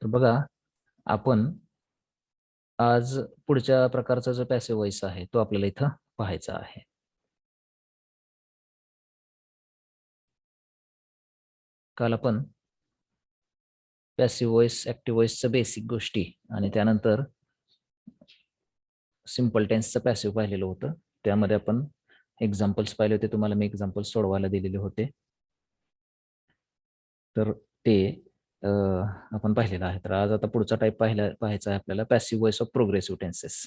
तर बघा, आपण आज पुढच्या प्रकारचा जो पॅसिव्ह व्हॉइस आहे तो आपल्याला इथं पाहायचा आहे. काल आपण पॅसिव्ह व्हॉइस, ऍक्टिव्ह व्हॉइसच्या बेसिक गोष्टी आणि त्यानंतर सिम्पल टेन्सचं पॅसिव्ह पाहिलेलं होतं. त्यामध्ये आपण एक्झाम्पल्स पाहिले होते. तुम्हाला मी एक्झाम्पल्स सोडवायला दिलेले होते. तर ते आपण पाहिलेलं आहे. तर आज आता पुढचा टाईप पाहायचा आहे आपल्याला passive voice of progressive tenses.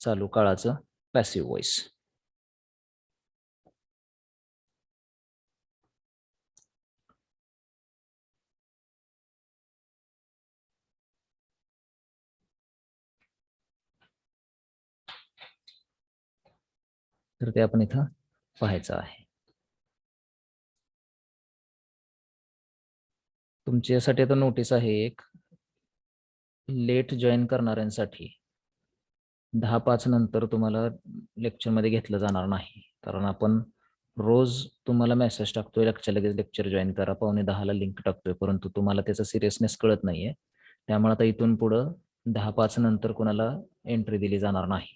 चालू काळाचं पॅसिव्ह व्हॉइस. तर ते आपण इथं पाहायचं आहे. तुमच्यासाठी आता नोटीस आहे एक, लेट जॉईन करणाऱ्यांसाठी 10:05 नंतर तुम्हाला लेक्चरमध्ये घेतलं जाणार नाही. कारण आपण रोज तुम्हाला मेसेज टाकतोय, लगेच लेक्चर जॉईन करा, 9:45ला लिंक टाकतोय, परंतु तुम्हाला त्याचा सिरियसनेस कळत नाहीये. त्यामुळे आता इथून पुढं 10:05 नंतर कोणाला एंट्री दिली जाणार नाही,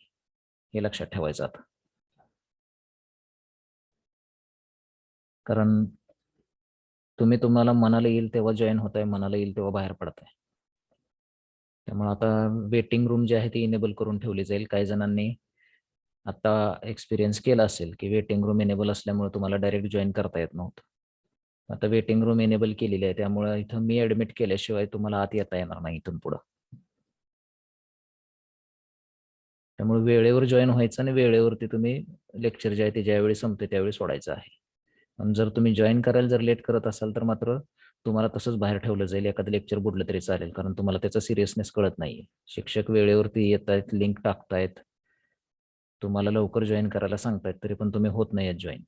हे लक्षात ठेवायचं आता. कारण तुम्हाला मनाला येईल तेव्हा जॉईन होताय, मनाला येईल तेव्हा बाहेर पडताय. त्यामुळे आता वेटिंग रूम जी आहे ती इनेबल करून ठेवली जाईल. काही जणांनी आता एक्सपिरियन्स केला असेल की वेटिंग रूम इनेबल असल्यामुळे तुम्हाला डायरेक्ट जॉईन करता येत नव्हतं. आता वेटिंग रूम इनेबल केलेली आहे, त्यामुळे इथं मी ऍडमिट केल्याशिवाय तुम्हाला आत येता येणार नाही इथून पुढं. त्यामुळे वेळेवर जॉईन व्हायचं आणि वेळेवरती तुम्ही लेक्चर जे आहे ते ज्यावेळी संपते त्यावेळी सोडायचं आहे. आणि जर तुम्ही जॉईन करायला जर लेट करत असाल तर मात्र तुम्हाला तसंच बाहेर ठेवलं जाईल. एखादं लेक्चर बुडलं तरी चालेल, कारण तुम्हाला त्याचा सिरियसनेस कळत नाहीये. शिक्षक वेळेवरती येत आहेत, लिंक टाकतायत, तुम्हाला लवकर जॉईन करायला सांगतायत, तरी पण तुम्ही होत नाहीयेत जॉईन.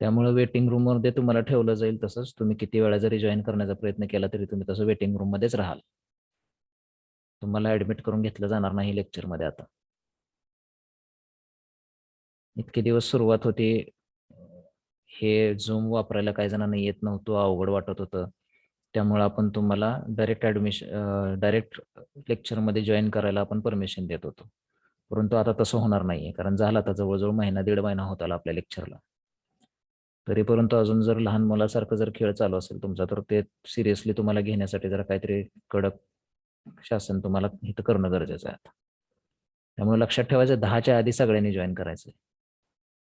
त्यामुळे वेटिंग रूममध्ये तुम्हाला ठेवलं जाईल. तसंच तुम्ही किती वेळा जरी जॉईन करण्याचा प्रयत्न केला तरी तुम्ही तसं वेटिंग रूममध्येच राहाल. तुम्हाला ऍडमिट करून घेतलं जाणार नाही लेक्चरमध्ये. आता इतके दिवस सुरुवात होती, हे झूम वापरायला काही जणांना येत नव्हतं, अवघड वाटत होतं. त्यामुळे आपण तुम्हाला डायरेक्ट लेक्चरमध्ये जॉईन करायला आपण परमिशन देत होतो. परंतु आता तसं होणार नाहीये, कारण झाला आता जवळजवळ महिना, 1.5 महिना होत आला आपल्या लेक्चरला. तरी परंतु अजून जर लहान मुलासारखं जर खेळ चालू असेल तुमचा, तर ते सिरियसली तुम्हाला घेण्यासाठी जरा काहीतरी कडक शासन तुम्हाला इथं करणं गरजेचं आहे आता. त्यामुळे लक्षात ठेवायचं, 10च्या आधी सगळ्यांनी जॉईन करायचं.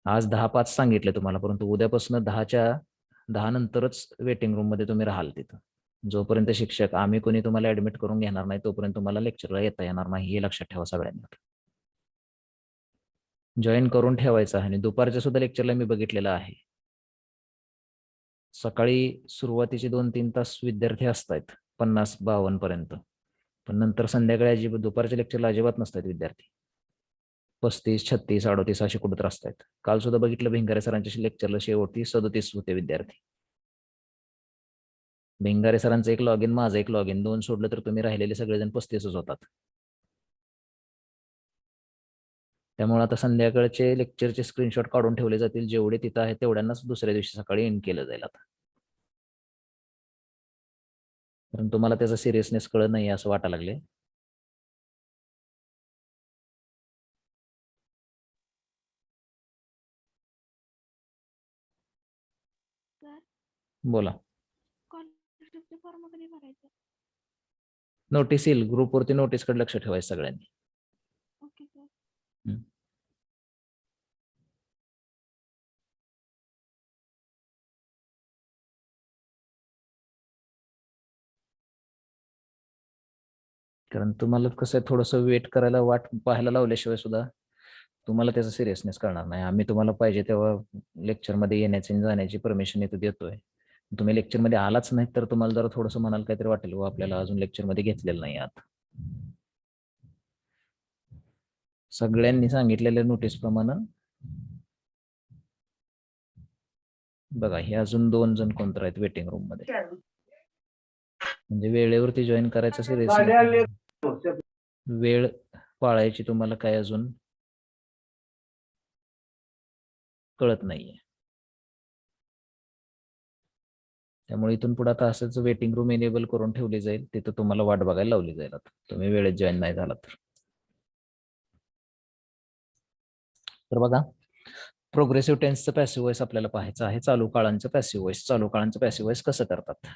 आज 10:05 सांगितले तुम्हाला, परंतु उद्यापासून 10 नंतरच वेटिंग रूम मध्ये तुम्ही राहाल तिथं. जोपर्यंत शिक्षक, आम्ही कोणी तुम्हाला ऍडमिट करून घेणार नाही तोपर्यंत तुम्हाला लेक्चरला येता येणार नाही, हे लक्षात ठेवा सगळ्यांनी. जॉईन करून ठेवायचं आहे. आणि दुपारच्या सुद्धा लेक्चरला मी बघितलेलं आहे, सकाळी सुरुवातीचे 2-3 तास विद्यार्थी असतात 50-52 पर्यंत, पण नंतर संध्याकाळी दुपारच्या लेक्चरला अजिबात नसतात विद्यार्थी. 35, 36, 38 असे कुठं तर असतात. काल सुद्धा बघितलं, भिंगारे सरांच्या लेक्चरला शेवटी 37 होते विद्यार्थी. भिंगारे सरांचं एक लॉग इन, माझं एक लॉग इन, 2 सोडलं तर तुम्ही राहिलेले सगळेजण 35च होतात. त्यामुळे आता संध्याकाळचे लेक्चरचे स्क्रीनशॉट काढून ठेवले जातील. जेवढे तिथं आहेत तेवढ्यांनाच दुसऱ्या दिवशी सकाळी इन केलं जाईल आता. कारण तुम्हाला त्याचा सिरियसनेस कळत नाही असं वाटायला लागले. बोला. फॉर्म कधी भरायचं? नोटीस येईल ग्रुपवरती, नोटीसकडे लक्ष ठेवायचं सगळ्यांनी. Okay sir. कारण तुम्हाला कसं आहे, थोडंसं वेट करायला, वाट पाहायला लावल्याशिवाय सुद्धा तुम्हाला त्याचा सिरियसनेस कळणार नाही. आम्ही तुम्हाला पाहिजे तेव्हा लेक्चरमध्ये येण्याची आणि जाण्याची परमिशन इथं देतोय. तुम्ही लेक्चरमध्ये आलाच नाही तर तुम्हाला जरा थोडंसं मनाला काहीतरी वाटेल, व आपल्याला अजून लेक्चरमध्ये घेतलेलं नाही. आता सगळ्यांनी सांगितलेल्या नोटीस प्रमाणे बघा, हे अजून 2 जण कोणतर आहेत वेटिंग रूम मध्ये. म्हणजे वेळेवरती जॉईन करायचं गाडी आली सिरियसली वेळ पाळायची तुम्हाला काय अजून कळत नाहीये. त्यामुळे इथून पुढे आता असंच वेटिंग रूम एनेबल करून ठेवली जाईल, तिथं तुम्हाला वाट बघायला लावली जाईल आता तुम्ही वेळेत जॉईन नाही झाला तर बघा प्रोग्रेसिव्ह टेन्सचं पॅसिव्ह वॉइस आपल्याला पाहायचं आहे. चालू काळांचं पॅसिव्ह वॉइस कसं करतात.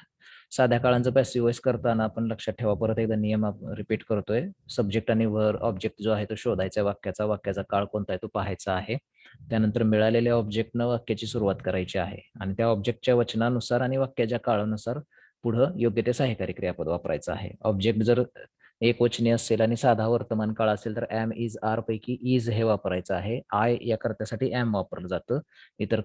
साध्या काळांचं पॅसिव्ह वॉइस करताना आपण लक्षात ठेवा, परत एकदा नियम रिपीट करतोय. सब्जेक्ट आणि व्हर ऑब्जेक्ट जो आहे तो शोधायचा, वाक्याचा काळ कोणता आहे तो पाहायचा आहे. त्यानंतर मिळालेल्या ऑब्जेक्टनं वाक्याची सुरुवात करायची आहे आणि त्या ऑब्जेक्टच्या वचनानुसार आणि वाक्याच्या काळानुसार पुढं योग्य ते सहाय्यकारी क्रियापद वापरायचं आहे. ऑब्जेक्ट जर एकवचनी असेल आणि साधा वर्तमान काळ असेल तर एम इज आर पैकी इज हे वापरायचं आहे. आय या कर्त्यासाठी एम वापरलं जातं, इतर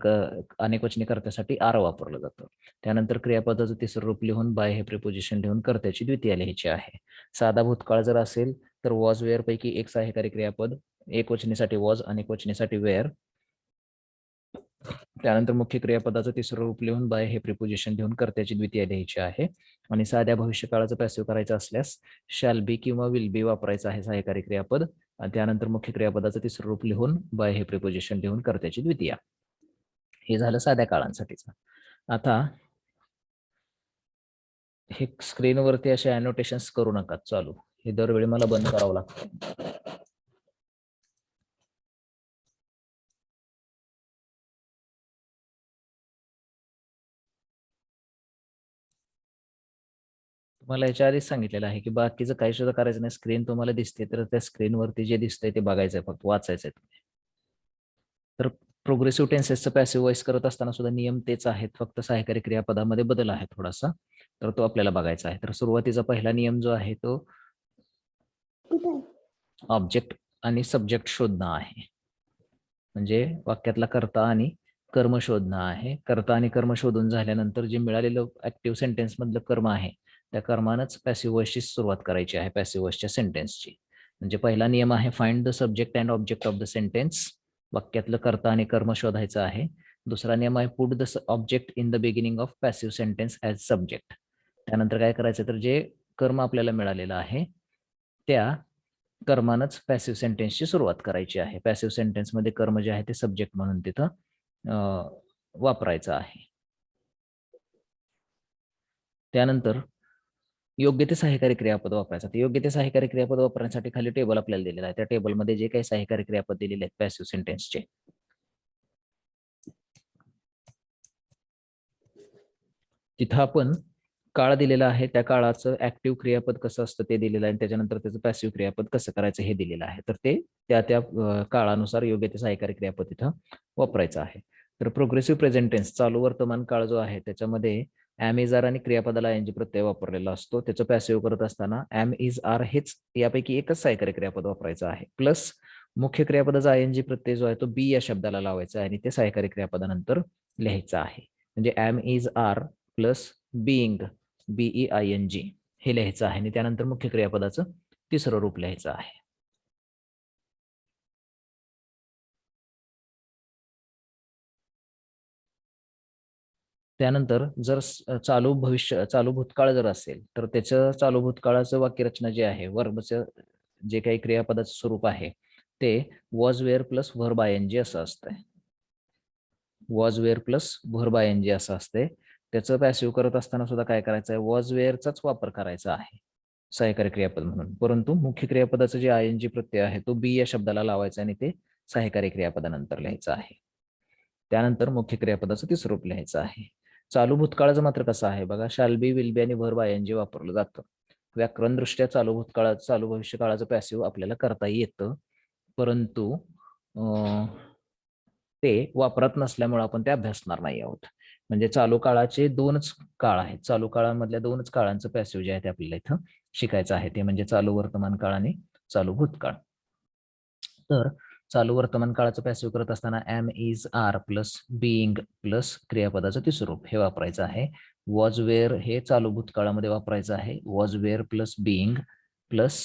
अनेकवचनी कर्त्यासाठी आर वापरलं जातं. त्यानंतर क्रियापदाचं तिसरं रूप लिहून बाय हे प्रिपोजिशन लिहून कर्त्याची द्वितीय लिहायची आहे. साधा भूतकाळ जर असेल तर वॉज वेअर पैकी एक सहाय्यकारी क्रियापद, एकवचनीसाठी वॉज, अनेकवचनीसाठी वेअर. त्यानंतर मुख्य क्रियापदाचं तिसरं रूप लिहून बाय हे प्रिपोजिशन लिहून कर्त्याची द्वितीय लिहायची आहे. आणि साध्या भविष्यकाळाचं पॅसिव्ह करायचं असल्यास शॅल बी किंवा विल बी वापरायचं आहे सहाय्यकारी क्रियापद. आणि त्यानंतर मुख्य क्रियापदाचं तिसरं रूप लिहून बाय हे प्रिपोजिशन लिहून कर्त्याची द्वितीय. हे झालं साध्या काळांसाठीचं. आता हे स्क्रीनवरती असे अनोटेशन्स करू नका चालू, हे दरवेळी मला बंद करावं लागतं. तुम्हाला याच्या आधीच सांगितलेलं आहे की बाकीचं काही सुद्धा करायचं नाही. स्क्रीन तुम्हाला दिसते तर त्या स्क्रीनवरती जे दिसतंय ते बघायचंय, फक्त वाचायचंय. तर प्रोग्रेसिव्ह टेन्सेसचं पॅसिव्ह वॉइस करत असताना सुद्धा नियम तेच आहेत, फक्त सहाय्यकारी क्रियापदामध्ये बदल आहे थोडासा, तर तो आपल्याला बघायचा आहे. तर सुरुवातीचा पहिला नियम जो आहे तो ऑब्जेक्ट आणि सब्जेक्ट शोधणं आहे. म्हणजे वाक्यातला कर्ता आणि कर्म शोधणं आहे. कर्ता आणि कर्म शोधून झाल्यानंतर जे मिळालेलं ऍक्टिव्ह सेंटेन्स मधलं कर्म आहे त्या कर्मानंच पॅसिव्ह वॉइसची सुरुवात करायची आहे, पॅसिव्ह वॉइसच्या सेंटेन्सची. म्हणजे पहिला नियम आहे find the subject and object of the sentence, वाक्यातलं कर्ता आणि कर्म शोधायचं आहे. दुसरा नियम आहे put the object in the beginning of passive sentence as subject. त्यानंतर काय करायचं तर जे कर्म आपल्याला मिळालेलं आहे त्या कर्मानंच पॅसिव्ह सेंटेन्सची सुरुवात करायची आहे. पॅसिव्ह सेंटेन्समध्ये कर्म जे आहे ते सब्जेक्ट म्हणून तिथं वापरायचं आहे. त्यानंतर योग्य ते सहाय्यकारी क्रियापद वापरायचं. योग्य ते सहाय्यकारी क्रियापद वापरण्यासाठी खाली टेबल आपल्याला दिलेलं आहे. त्या टेबलमध्ये जे काही सहाय्यकारी क्रियापद दिलेले आहेत पॅसिव्ह सेंटेन्सचे, तिथं आपण काळ दिलेला आहे, त्या काळाचं ऍक्टिव्ह क्रियापद कसं असतं ते दिलेलं आहे आणि त्याच्यानंतर त्याचं पॅसिव्ह क्रियापद कसं करायचं हे दिलेलं आहे. तर ते त्या काळानुसार योग्य ते सहाय्यकारी क्रियापद तिथं वापरायचं आहे. तर प्रोग्रेसिव्ह प्रेझेंट टेन्स चालू वर्तमान काळ जो आहे त्याच्यामध्ये एम इज आर आणि क्रियापदाला एनजी प्रत्यय वापरलेला असतो. त्याचं पॅसिव्ह करत असताना एम इज आर हेच यापैकी एकच सहाय्यकारी क्रियापद वापरायचं आहे. प्लस मुख्य क्रियापदाचा आयएनजी प्रत्यय जो आहे तो बी या शब्दाला लावायचा आहे आणि ते सहाय्यकारी क्रियापदानंतर लिहायचं आहे. म्हणजे am is are plus being BEING हे लिहायचं आहे आणि त्यानंतर मुख्य क्रियापदाचं तिसरं रूप लिहायचं आहे. त्यानंतर जर चालू भूतकाळ जर असेल तर त्याचं चालू भूतकाळाचं वाक्यरचना जे आहे, वर्बचं जे काही क्रियापदाचं स्वरूप आहे ते was were plus verb ING असं असतंय. Was were plus verb ING असं असते. त्याचं पॅसिव्ह करत असताना सुद्धा काय करायचं आहे, वॉज वेअरचाच वापर करायचा आहे सहाय्यकारी क्रियापद म्हणून. परंतु मुख्य क्रियापदाचं जे ING प्रत्यय आहे तो बी या शब्दाला लावायचा आणि ते सहाय्यकारी क्रियापदानंतर लिहायचं आहे. त्यानंतर मुख्य क्रियापदाचं तिसरं रूप लिहायचं आहे. चालू भूतकाळाचं मात्र कसं आहे बघा, शाल बी, विल बी आणि व्हर्ब ING वापरलं जातं. व्याकरणदृष्ट्या चालू भविष्य काळाचं पॅसिव्ह आपल्याला करता येतं, परंतु ते वापरत नसल्यामुळे आपण ते अभ्यासणार नाही आहोत. म्हणजे चालू काळाचे दोनच काळ आहेत, चालू काळामधल्या दोनच काळांचं पॅसिव्ह जे आहे ते आपल्याला इथं शिकायचं आहे, ते म्हणजे चालू वर्तमान काळ आणि चालू भूतकाळ. तर चालू वर्तमान काळाचं पॅसिव्ह करत असताना am is are plus being plus क्रियापदाचं तिसरं रूप हे वापरायचं आहे. वॉज वेअर हे चालू भूतकाळामध्ये वापरायचं आहे, was were plus being plus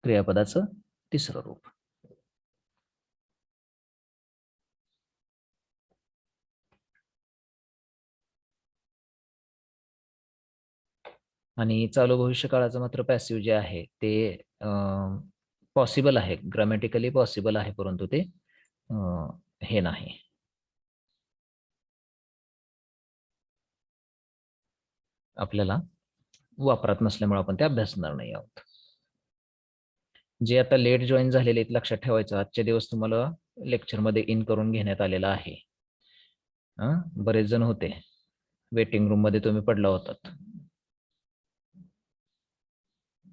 क्रियापदाचं तिसरं रूप. आणि चालू भविष्य काळाचं मात्र पॅसिव्ह जे आहे ते पॉसिबल आहे, ग्रामॅटिकली पॉसिबल आहे, परंतु ते हे नाही. आपल्याला वापरात नसल्यामुळे आपण ते अभ्यासणार नाही आहोत. जे आता लेट जॉईन झालेले आहेत लक्षात ठेवायचं, आजच्या दिवस तुम्हाला लेक्चरमध्ये इन करून घेण्यात आलेला आहे. बरेच जण होते वेटिंग रूम मध्ये, तुम्ही पडला होतात,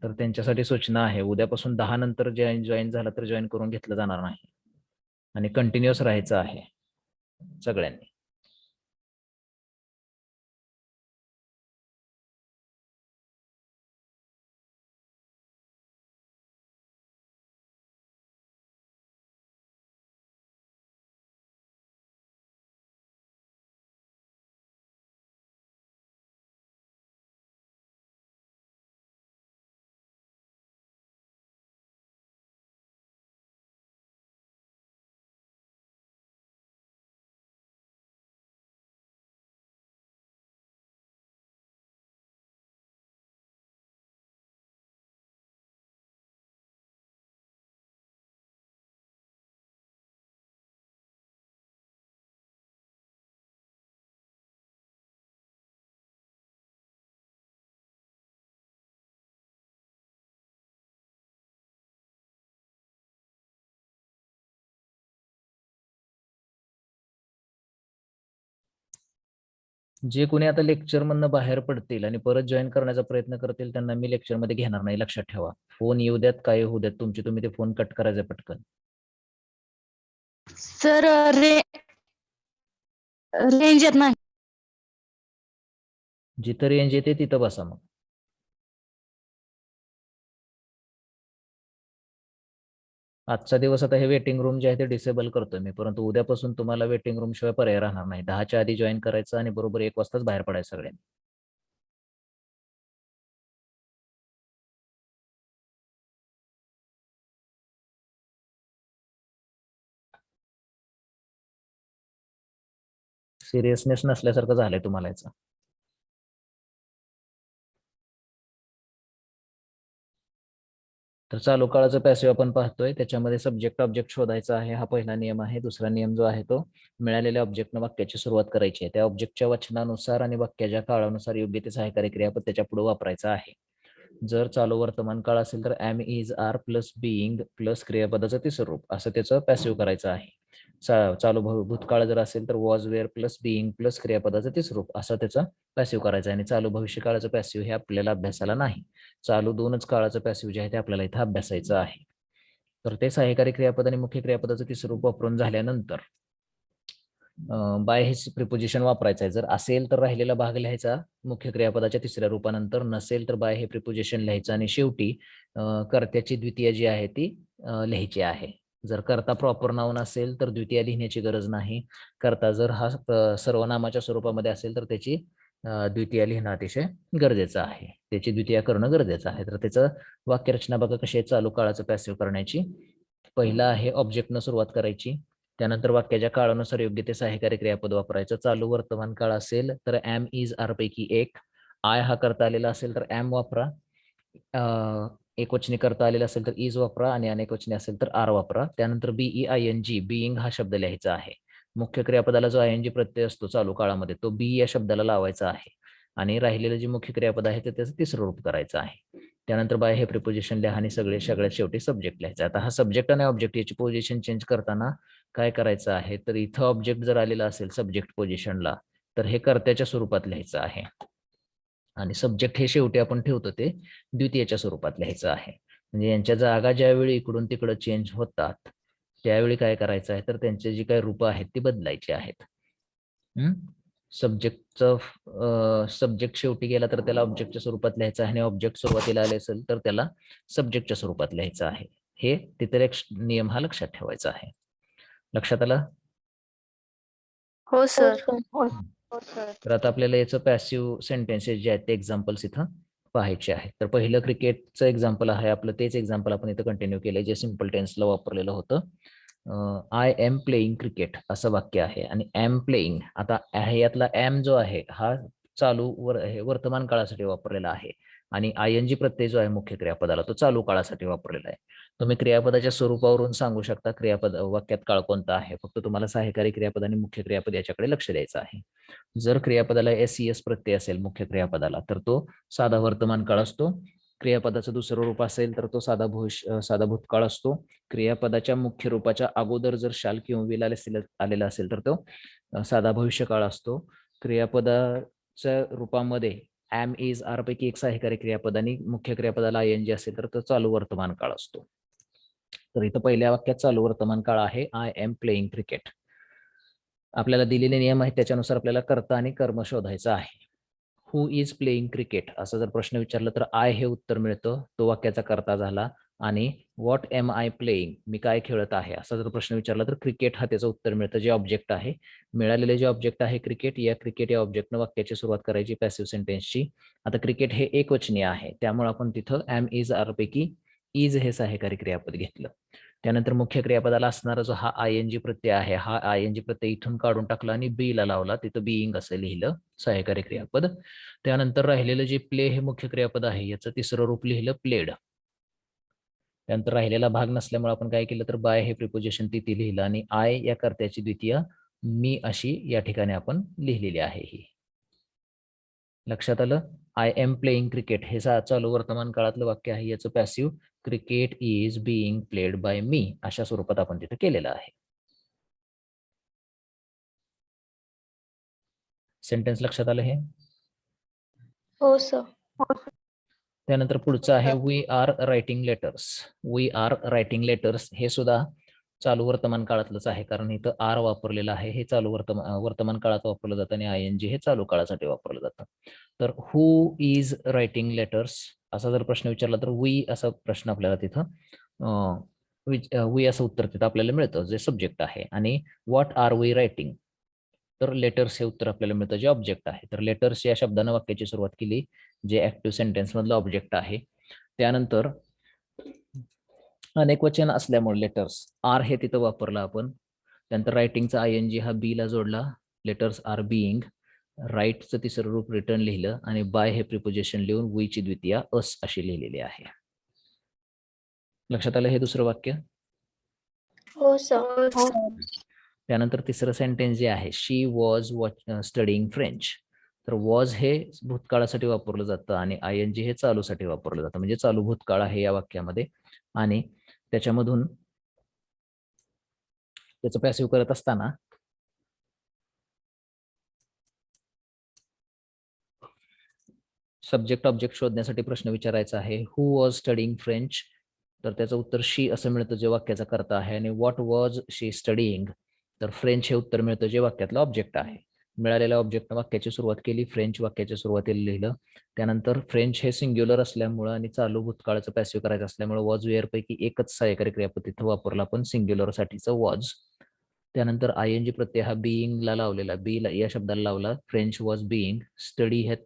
तर त्यांच्यासाठी सूचना आहे, उद्यापासून 10 नंतर जॉईन झाला तर जॉईन करून घेतलं जाणार नाही आणि कंटिन्युअस राहायचं आहे सगळ्यांनी. जे कोणी आता लेक्चर मधनं बाहेर पडतील आणि परत जॉईन करण्याचा प्रयत्न करतील त्यांना मी लेक्चर मध्ये घेणार नाही, लक्षात ठेवा. फोन येऊ द्यात, काय होऊ द्यात, तुमचे तुम्ही ते फोन कट करायचे पटकन. सर रेंज येत नाही. जिथं रेंज येते तिथं बसा मग. आजचा दिवस आता हे वेटिंग रूम जे आहे ते डिसेबल करतोय मी, परंतु उद्यापासून तुम्हाला वेटिंग रूम शिवाय पर्याय राहणार नाही. 10च्या आधी जॉईन करायचं आणि बरोबर 1 वाजताच बाहेर पडायचं सगळ्यांनी. सिरियसनेस नसल्यासारखं झालंय तुम्हाला याचं. तर चालू काळाचं पॅसिव्ह आपण पाहतोय, त्याच्यामध्ये सब्जेक्ट ऑब्जेक्ट शोधायचा आहे, हा पहिला नियम आहे. दुसरा नियम जो आहे तो मिळालेल्या ऑब्जेक्टनं वाक्याची सुरुवात करायची आहे. त्या ऑब्जेक्टच्या वचनानुसार आणि वाक्याच्या काळानुसार योग्य ते सहाय्यकारी क्रियापद त्याच्या पुढे वापरायचा आहे. जर चालू वर्तमान काळ असेल तर am is are plus being plus क्रियापदाचं तिसरं रूप असं त्याचं पॅसिव्ह करायचं आहे. चालू भूतकाळ जर असेल तर was were plus being plus क्रियापदाचं तिसरं रूप असं त्याचं पॅसिव्ह करायचं आहे. आणि चालू भविष्य काळाचं पॅसिव्ह हे आपल्याला अभ्यासाला नाही, चालू 2च काळाचं पॅसिव्ह जे आहे ते आपल्याला इथं अभ्यासायचं आहे. तर ते सहाय्यकारी क्रियापद आणि मुख्य क्रियापदाचं तिसरं रूप वापरून झाल्यानंतर बाय हे प्रिपोजिशन वापरायचं आहे. जर असेल तर राहिलेला भाग लिहायचा मुख्य क्रियापदाच्या तिसऱ्या रूपानंतर, नसेल तर बाय हे प्रिपोजिशन लिहायचं आणि शेवटी कर्त्याची द्वितीय जी आहे ती लिहायची आहे. जर कर्ता प्रॉपर नाउन असेल तर द्वितीय लिहिण्याची गरज नाही. कर्ता जर हा सर्वनामाच्या स्वरूपामध्ये असेल तर त्याची द्वितीय लिहिणं अतिशय गरजेचं आहे, त्याची द्वितीय करणं गरजेचं आहे. तर त्याचं वाक्यरचना बघा कशी आहे चालू काळाचं पॅसिव्ह करण्याची. पहिला आहे ऑब्जेक्टनं सुरुवात करायची, त्यानंतर वाक्याच्या काळानुसार योग्य ते सहाय्यकारी क्रियापद वापरायचं. चालू वर्तमान काळ असेल तर एम इज आर पैकी एक, आय हा करता आलेला असेल तर एम वापरा, एकवचनी करता आलेला असेल तर इज वापरा आणि अनेकवचनी असेल तर आर वापरा. त्यानंतर B E I N G being हा शब्द लिहायचा आहे. मुख्य क्रियापदाला जो आय एन जी प्रत्यय असतो चालू काळामध्ये तो बी या शब्दाला लावायचा आहे आणि राहिलेलं जे मुख्य क्रियापद आहे ते त्याचं तिसरं रूप करायचं आहे. त्यानंतर बाय हे प्रिपोजिशन लिहा आणि सगळ्यात शेवटी सब्जेक्ट लिहायचा. आता हा सब्जेक्ट आणि ऑब्जेक्ट याची पोझिशन चेंज करताना काय करायचं आहे, तर इथं ऑब्जेक्ट जर आलेला असेल सब्जेक्ट पोझिशनला तर हे कर्त्याच्या स्वरूपात लिहायचं आहे आणि सब्जेक्ट हे शेवटी आपण ठेवतो ते द्वितीयच्या स्वरूपात लिहायचं आहे. म्हणजे यांच्या जागा ज्यावेळी इकडून तिकडं चेंज होतात त्यावेळी काय करायचं आहे, तर त्यांचे जी काही रूपं आहेत ती बदलायची आहेत. सब्जेक्ट शेवटी गेला तर त्याला ऑब्जेक्टच्या स्वरूपात लिहायचं आहे आणि ऑब्जेक्ट सुरुवातीला आले असेल तर त्याला सब्जेक्टच्या स्वरूपात लिहायचं आहे. हे तिथे एक नियम हा लक्षात ठेवायचा आहे. लक्षात आलं? हो सर. तर आता आपल्याला याचं पॅसिव्ह सेंटेन्सेस जे आहेत ते एक्झाम्पल्स इथं पाहायचे आहेत. तर पहिलं क्रिकेटचं एक्झाम्पल आहे आपलं, तेच एक्झाम्पल आपण इथं कंटिन्यू केलंय जे सिम्पल टेन्सला वापरलेलं होतं. आय एम प्लेइंग क्रिकेट असं वाक्य आहे आणि एम प्लेइंग, आता यातला एम जो आहे हा चालू हे वर्तमान काळासाठी वापरलेला आहे आणि आयएनजी प्रत्यय जो आहे मुख्य क्रियापदाला तो चालू काळासाठी वापरलेला आहे. तुम्ही क्रियापदाच्या स्वरूपावरून सांगू शकता क्रियापद वाक्यात काळ कोणता आहे. फक्त तुम्हाला सहाय्यकारी क्रियापद आणि मुख्य क्रियापद याच्याकडे लक्ष द्यायचं आहे. जर क्रियापदाला एस प्रत्यय असेल मुख्य क्रियापदाला तर तो साधा वर्तमान काळ असतो. क्रियापदाचं दुसरं रूप असेल तर तो साधा भूतकाळ असतो. क्रियापदाच्या मुख्य रूपाच्या अगोदर जर शाल किंवा विल आलेला असेल तर तो साधा भविष्यकाळ असतो. क्रियापदाच्या रूपामध्ये एम इज आर पैकी एक सहाय्यकारी क्रियापद आणि मुख्य क्रियापदाला आयएनजी असेल तर तो चालू वर्तमान काळ असतो. तर इथं पहिल्या वाक्यात चालू वर्तमान काळ आहे आय एम प्लेइंग क्रिकेट. आपल्याला दिलेले नियम आहेत त्याच्यानुसार आपल्याला कर्ता आणि कर्म शोधायचं आहे. हु इज प्लेइंग क्रिकेट असा जर प्रश्न विचारला तर आय हे उत्तर मिळतं, तो वाक्याचा कर्ता झाला. आणि व्हॉट एम आय प्लेइंग मी काय खेळत आहे असा जर प्रश्न विचारला तर क्रिकेट हा त्याचं उत्तर मिळतं, जे ऑब्जेक्ट आहे. मिळालेले जे ऑब्जेक्ट आहे क्रिकेट या ऑब्जेक्टनं वाक्याची सुरुवात करायची पॅसिव्ह सेंटेन्सची. आता क्रिकेट हे एकवचनीय आहे त्यामुळे आपण तिथं एम इज आर पैकी इज हे सहाय्यकारी क्रियापद घेतलं. त्यानंतर मुख्य क्रियापदाला असणारा जो हा आयएनजी प्रत्यय आहे हा आयएनजी प्रत्यय इथून काढून टाकला आणि बी ला लावला, तिथं बीइंग असं लिहिलं सहाय्यकारी क्रियापद. त्यानंतर राहिलेलं जे प्ले हे मुख्य क्रियापद आहे याचं तिसरं रूप लिहिलं प्लेड. त्यानंतर राहिलेला भाग नसल्यामुळे आपण काय केलं तर बाय हे प्रिपोजिशन तिथे लिहिलं आणि आय या कर्त्याची द्वितीय मी अशी या ठिकाणी आपण लिहिलेली आहे. ही लक्षात आलं. आय एम प्लेइंग क्रिकेट हे चालू वर्तमान काळातलं वाक्य आहे, याचं passive cricket is being played by me अशा स्वरूपात आपण तिथे केलेलं आहे. सेंटेन्स लक्षात आलं हे? हो सर. त्यानंतर पुढचं आहे we are writing letters. We are writing letters हे सुद्धा चालू वर्तमान काळातलंच आहे, कारण इथं आर वापरलेलं आहे. हे चालू वर्तमान काळात वापरलं जातं आणि आयएनजी हे चालू काळासाठी वापरलं जातं. तर हु इज रायटिंग लेटर्स असा जर प्रश्न विचारला तर वी असा प्रश्न आपल्याला तिथं वी असं उत्तर तिथं आपल्याला मिळतं जे सब्जेक्ट आहे. आणि व्हॉट आर वी रायटिंग तर लेटर्स हे उत्तर आपल्याला मिळतं जे ऑब्जेक्ट आहे. तर लेटर्स या शब्दानं वाक्याची सुरुवात केली जे ऍक्टिव्ह सेंटेन्स मधलं ऑब्जेक्ट आहे. त्यानंतर अनेक वचन असल्यामुळे लेटर्स आर हे तिथं वापरलं आपण. त्यानंतर रायटिंगचा आयएनजी हा बी ला जोडला. Letters R being. राईटचं तिसरं रूप रिटर्न लिहिलं आणि बाय हे प्रिपोजिशन लिहून वी ची द्वितीय अस अशी लिहिलेली आहे. लक्षात आलं हे दुसरं वाक्य? हो सर. त्यानंतर तिसरं सेंटेन्स जे आहे शी वॉज स्टडिंग फ्रेंच. तर वॉज हे भूतकाळासाठी वापरलं जातं आणि आयएनजी हे चालूसाठी वापरलं जातं, म्हणजे चालू भूतकाळ आहे या वाक्यामध्ये. आणि त्याच्यामधून त्याचं पॅसिव्ह करत असताना सब्जेक्ट ऑब्जेक्ट शोधण्यासाठी प्रश्न विचारायचा आहे. हु वॉज स्टडिंग फ्रेंच तर त्याचं उत्तर शी असं मिळतं जे वाक्याचा कर्ता आहे. आणि व्हॉट वॉज शी स्टडिंग तर फ्रेंच हे उत्तर मिळतं जे वाक्यातलं ऑब्जेक्ट आहे. मिळालेल्या ऑब्जेक्टनं वाक्याची सुरुवात केली. फ्रेंच वाक्याच्या सुरुवातीला लिहिलं. त्यानंतर फ्रेंच हे सिंग्युलर असल्यामुळं आणि चालू भूतकाळाचं पॅसिव्ह करायचं असल्यामुळे वॉज वेअर पैकी एकच सहाय्यकारी क्रियापद तिथं वापरला आपण सिंग्युलर साठीचं वॉज. त्यानंतर आयएनजी प्रत्यय हा बीइंगला लावलेला बी या शब्दाला लावला. French was being. स्टडी ह्या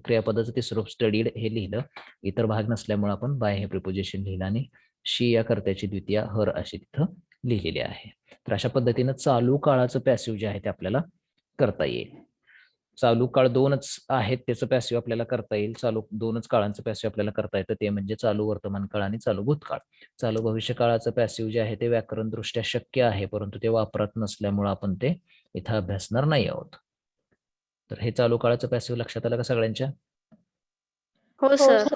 क्रियापदाचं तिसरं रूप स्टडीड हे लिहिलं. इतर भाग नसल्यामुळे आपण बाय हे प्रिपोजिशन लिहिलं आणि शी या कर्त्याची द्वितीय हर अशी तिथं लिहिलेली आहे. तर अशा पद्धतीनं चालू काळाचं पॅसिव्ह जे आहे ते आपल्याला करता येईल. चालू काळ दोनच आहेत त्याचं पॅसिव्ह आपल्याला करता येईल. चालू दोनच काळांचं पॅसिव्ह आपल्याला करता येतं ते म्हणजे चालू वर्तमान काळ आणि चालू भूतकाळ. चालू भविष्य काळाचं पॅसिव्ह जे आहे ते व्याकरण दृष्ट्या शक्य आहे, परंतु ते वापरत नसल्यामुळे आपण ते इथं अभ्यासणार नाही आहोत. तर हे चालू काळाचं पॅसिव्ह लक्षात आलं का सगळ्यांच्या? हो सर.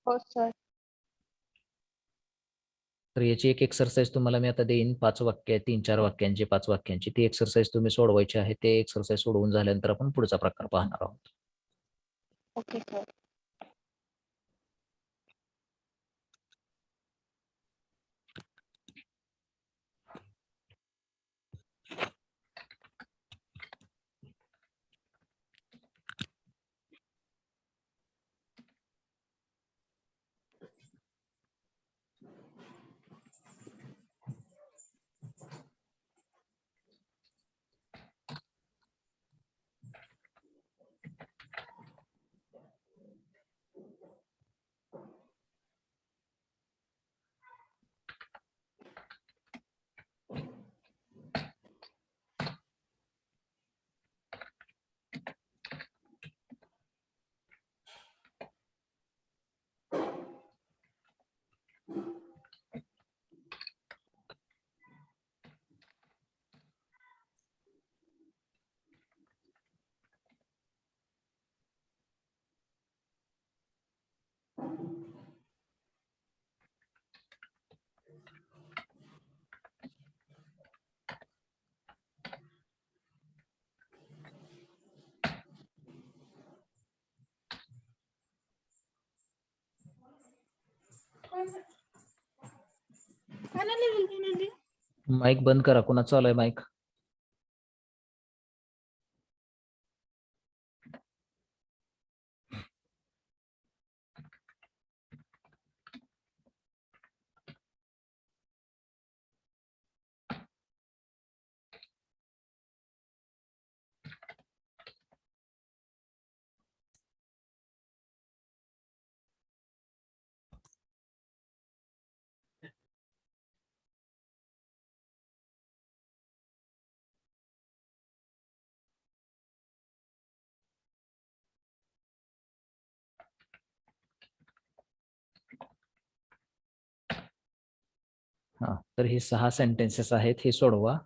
हो सर. तर याची एक एक्सरसाइज तुम्हाला मी आता देईन 5 वाक्य 3-4 वाक्यांची 5 वाक्यांची ती एक्सरसाइज तुम्ही सोडवायची आहे. ते एक्सरसाइज सोडवून झाल्यानंतर आपण पुढचा प्रकार पाहणार आहोत. Okay sir. माईक बंद करा. कोणाचा चालू आहे माईक? हा, तर ही 6 सेंटेन्सेस आहेत, हे सोडवा.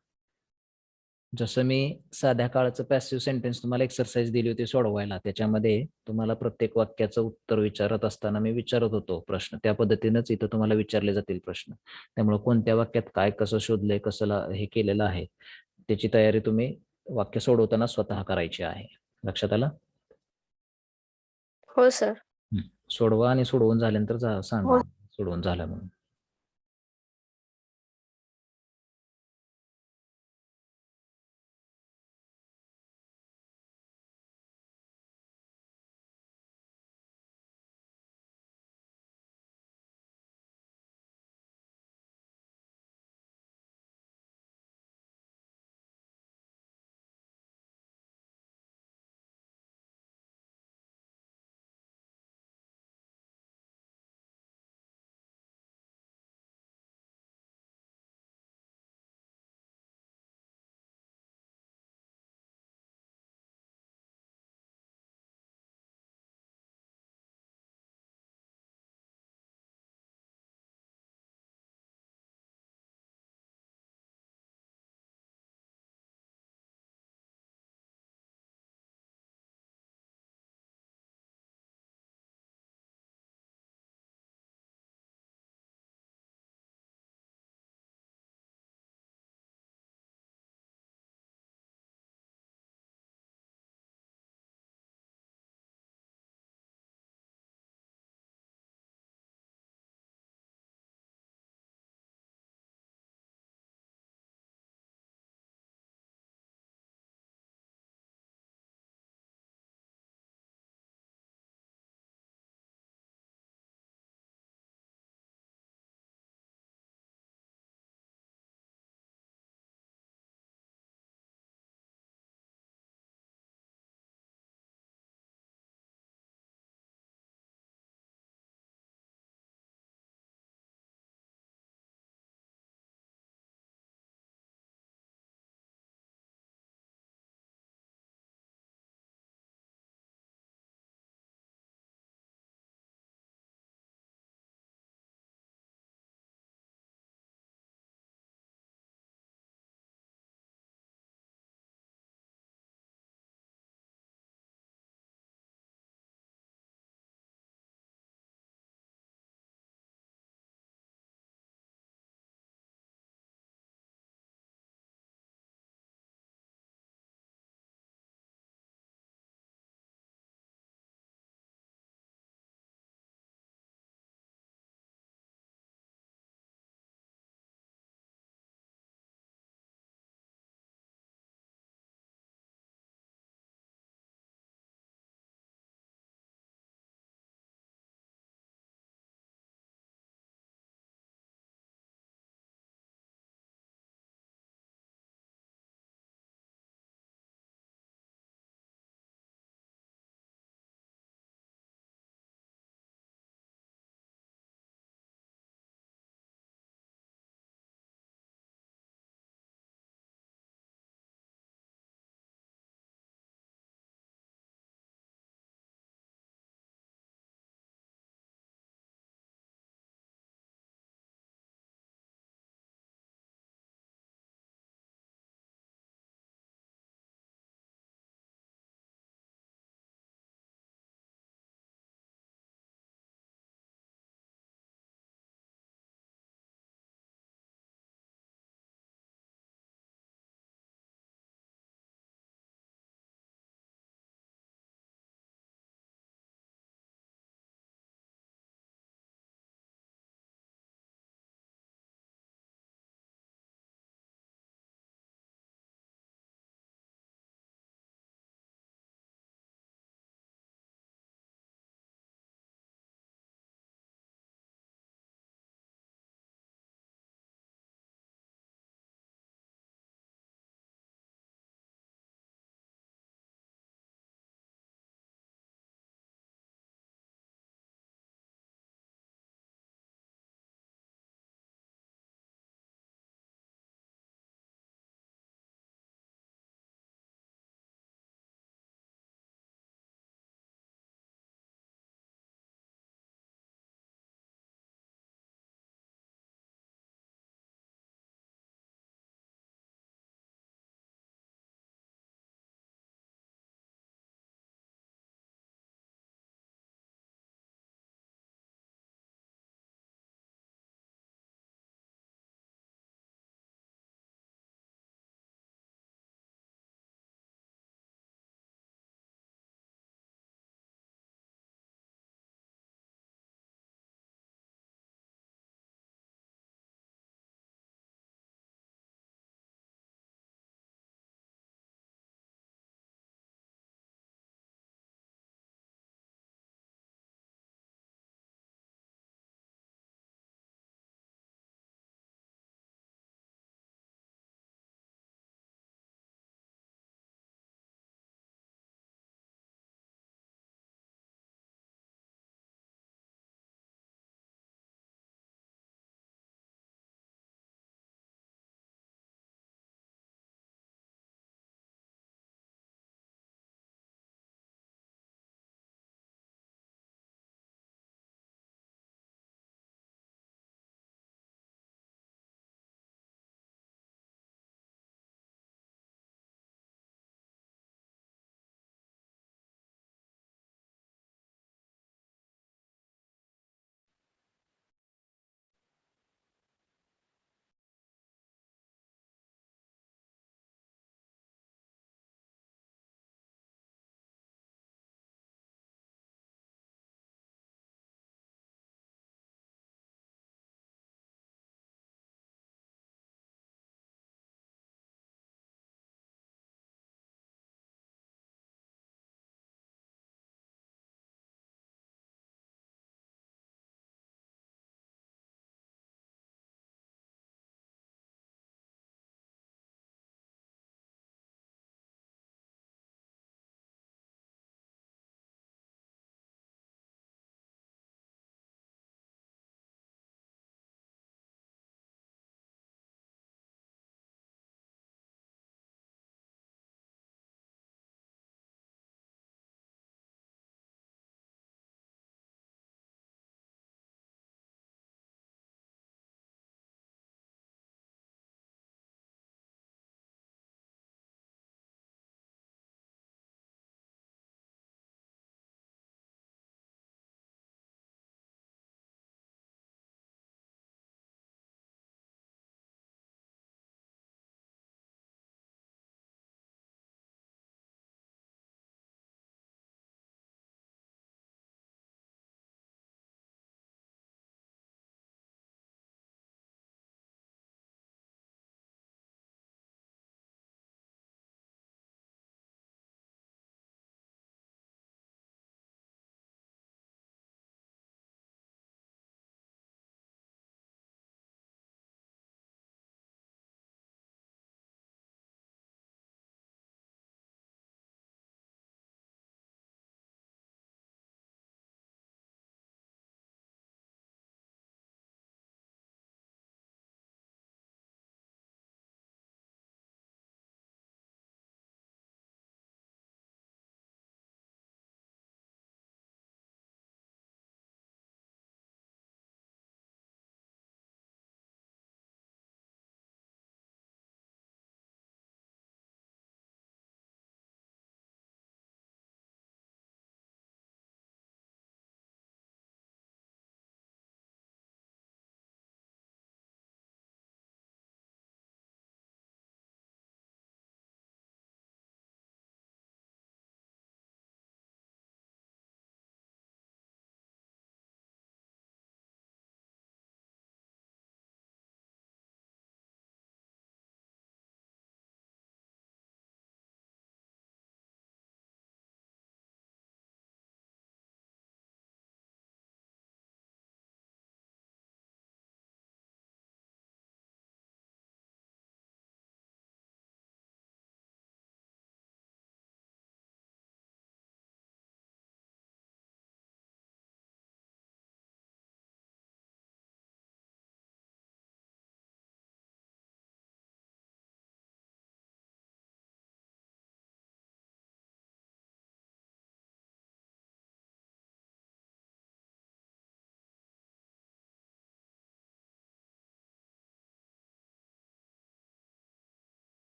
जसं मी साध्या काळाचं पॅसिव्ह सेंटेन्स तुम्हाला एक्सरसाइज दिली होती सोडवायला, त्याच्यामध्ये तुम्हाला प्रत्येक वाक्याचं उत्तर विचारत असताना मी विचारत होतो प्रश्न. त्या पद्धतीनेच इथं तुम्हाला विचारले जातील प्रश्न. त्यामुळे कोणत्या वाक्यात काय कसं शोधलंय, कसं हे केलेलं आहे, त्याची तयारी तुम्ही वाक्य सोडवताना स्वतः करायची आहे. लक्षात आलं? हो सर. सोडवा आणि सोडवून झाल्यानंतर सांगा हो. सोडवून झालं म्हणून.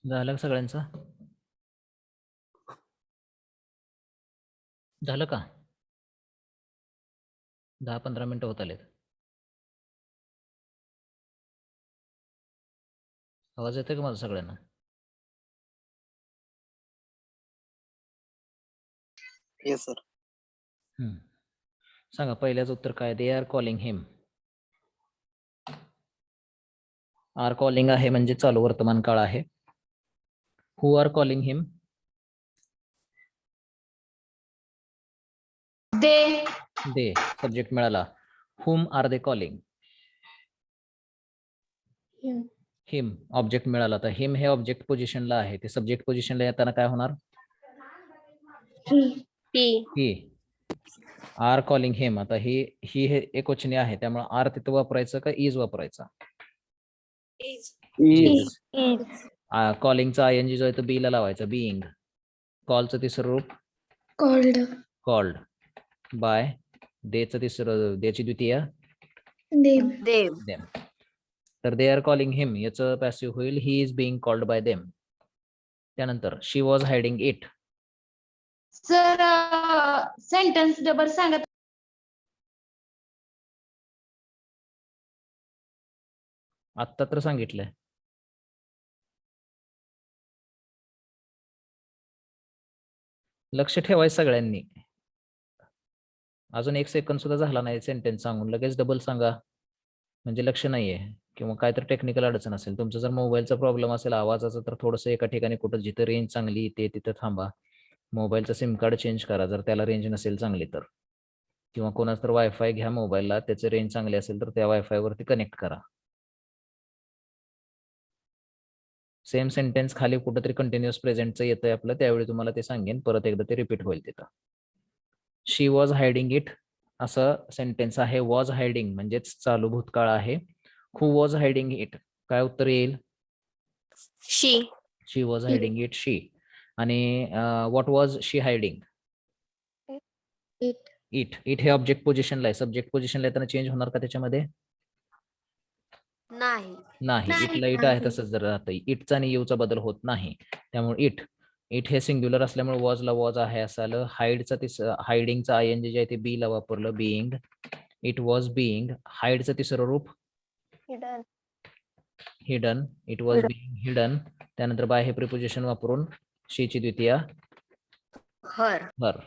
झालं का सगळ्यांचं? झालं का? 10-15 मिनिटं होत आलेत. आवाज येतोय का माझा सगळ्यांना? Yes sir. सांगा पहिल्याचं उत्तर काय? They are calling him. Are calling आहे म्हणजे चालू वर्तमान काळ आहे. Who are calling him? They subject मिळाला. Whom are they calling? Him. Him object मिळाला. तर हिम हे ऑब्जेक्ट पोझिशनला आहे. ते सब्जेक्ट पोझिशनला येताना काय होणार? He. ही आर कॉलिंग हिम. आता ही हे एकवचनी आहे त्यामुळे आर तिथं वापरायचं का इज वापरायचा? इज. कॉलिंगचा आयएनजी जो आहे तो बी ला लावायचा. बीइंग. कॉलचं तिसरं रूप Called. कॉल्ड. बाय. देचं तिसरं देची द्वितीय Them. देम. तर दे आर कॉलिंग हिम याचं पॅसिव्ह होईल he is being called by them. त्यानंतर she was hiding it. Sir sentence double सांगत. आत्ता तर सांगितलंय. लक्ष ठेवायचं सगळ्यांनी. अजून 1 सेकंद सुद्धा झाला नाही सेंटेन्स सांगून लगेच डबल सांगा म्हणजे लक्ष नाहीये किंवा काय तर टेक्निकल अडचण असेल. तुमचा जर मोबाईलचा प्रॉब्लेम असेल आवाजाचा तर थोडंसं एका ठिकाणी कुठं जिथं रेंज चांगली येते तिथं थांबा. मोबाईलचं सिम कार्ड चेंज करा जर त्याला रेंज नसेल चांगली तर, किंवा कोणाच तर वायफाय घ्या मोबाईलला त्याचे रेंज चांगली असेल तर त्या वायफाय वरती कनेक्ट करा. सेम सेंटेन्स खाली कुठंतरी कंटिन्युअस प्रेझेंटचं येतंय आपलं त्यावेळी तुम्हाला ते सांगेन परत एकदा ते रिपीट होईल तिथं. शी वॉज हायडिंग इट असं सेंटेन्स आहे. वॉज हायडिंग म्हणजेच चालू भूतकाळ आहे. हु वॉज हायडिंग इट काय उत्तर येईल? She. She was hiding it she. आणि what was she hiding? It. It. It हे ऑब्जेक्ट पोझिशनला आहे. सब्जेक्ट पोझिशनला येताना चेंज होणार का त्याच्यामध्ये? नाही. नाही. इटला इट आहे तसंच जर राहतं. इटचा आणि यूचा बदल होत नाही त्यामुळे इट. इट हे सिंग्युलर असल्यामुळे वॉजला वॉज आहे असं आलं. हायडिंगचा आयएनजी जे आहे ते बी ला वापरलं बीइंग. It was being. हाईडचं तिसरं रूप hidden. Hidden. It was being hidden. त्यानंतर बाय हे प्रिपोजिशन वापरून शीची द्वितीय Her. हर.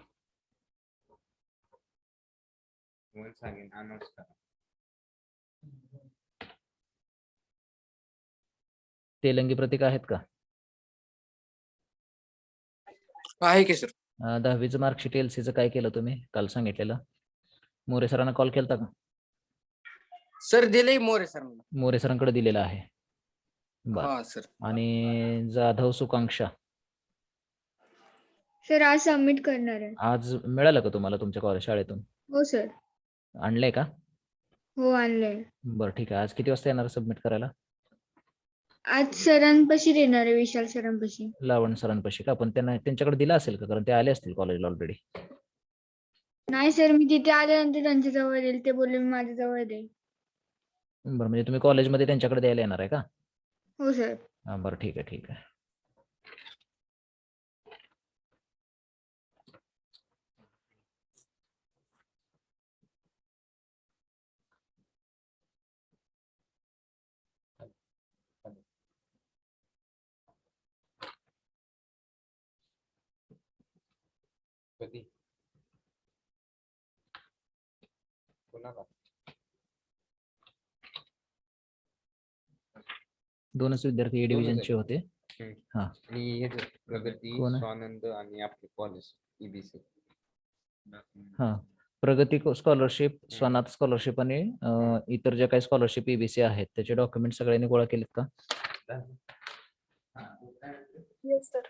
तेलंगी प्रतीक आहेत का? आहे की सर. 10वीचं मार्कशीट एलसीचं काय केलं तुम्ही काल सांगितलेलं? मोरे सरांना कॉल केलता का? सर दिले मोरे सर. मोरे सरांकडे दिलेला आहे. बर. हा सर. आणि जाधव सुकांक्षा सर आज सबमिट करणार आहे. आज मिळालं का तुम्हाला तुमच्या कॉलेज शाळेतून? हो सर. आणलंय का? हो आणलंय. बरं ठीक आहे. आज किती वाजता येणार सबमिट करायला? आज सरांपाशी देणार आहे विशाल सरांपाशी. लावण सरांपाशी का? पण त्यांना त्यांच्याकडे दिला असेल का? कारण ते आले असतील कॉलेजला ऑलरेडी. नाही सर मी तिथे आल्यानंतर त्यांच्या जवळ देईल. ते बोलले मी माझ्या जवळ देईल. बरं म्हणजे तुम्ही कॉलेजमध्ये त्यांच्याकडे द्यायला येणार आहे का? हो सर. हा बरं ठीक आहे ठीक आहे. दोनच विद्यार्थी ए डिव्हिजनचे होते. हा आणि प्रगती, कोण आहे? स्वानंद आणि आपले कॉलेज ईबीसी. हा प्रगती स्कॉलरशिप, स्वनाथ स्कॉलरशिप आणि इतर ज्या काही स्कॉलरशिप ईबीसी आहेत त्याचे डॉक्युमेंट सगळ्यांनी गोळा केलेत का? Yes sir.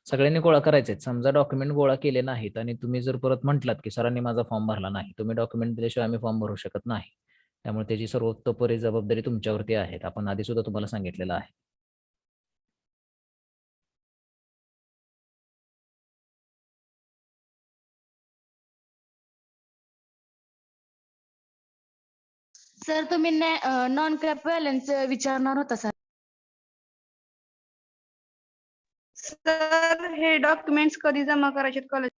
सगळ्यांनी गोळा करायचे. समजा डॉक्युमेंट गोळा केले नाहीत आणि तुम्ही जर परत म्हटलात की सरांनी माझा फॉर्म भरला नाही, तुम्ही डॉक्युमेंट दिल्याशिवाय आम्ही फॉर्म भरू शकत नाही. त्यामुळे त्याची सर्वतोपरी जबाबदारी तुमच्यावरती आहे. आपण आधी सुद्धा तुम्हाला सांगितलेलं आहे. सर तुम्ही नॉन क्रॅप बॅलन्स विचारणार होता सर. सर हे डॉक्युमेंट्स कधी जमा करायचे कॉलेज?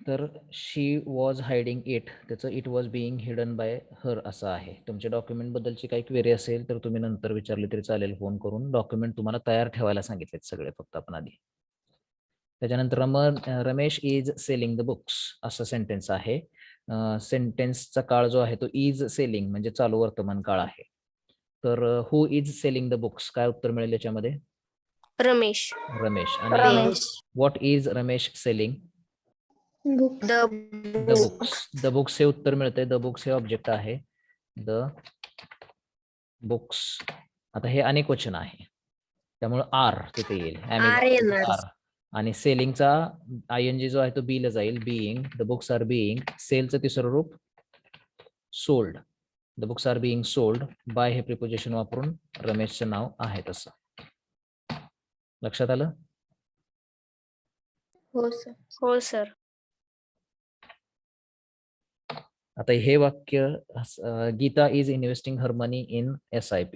तर शी वॉज हायडिंग इट, त्याचं it was being hidden bye हर असं आहे. तुमच्या डॉक्युमेंट बद्दलची काही क्वेरी असेल तर तुम्ही नंतर विचारली तरी चालेल फोन करून. डॉक्युमेंट तुम्हाला तयार ठेवायला सांगितलेत सगळे, फक्त आपण आधी. त्याच्यानंतर Ramesh is selling the books असं सेंटेन्स आहे. सेंटेन्सचा काळ जो आहे तो इज सेलिंग म्हणजे चालू वर्तमान काळ आहे. तर who is selling the books, काय उत्तर मिळेल याच्यामध्ये? रमेश. रमेश. आणि Ramesh. What is Ramesh selling? Book. The the books. The books हे उत्तर मिळते. द बुक्स हे ऑब्जेक्ट आहे. The books. आता हे अनेक वचन आहे त्यामुळे आर तिथे येईल. आर येणार. आर. आणि सेलिंगचा ING जो आहे तो बी ला जाईल. Being. The books are being. सेलचं तिसरं रूप sold. The books are being sold. By हे प्रिपोजिशन वापरून रमेशचं नाव आहे तसं. लक्षात आलं? हो सर. हो सर. आता हे वाक्य Geeta is investing her money in SIP.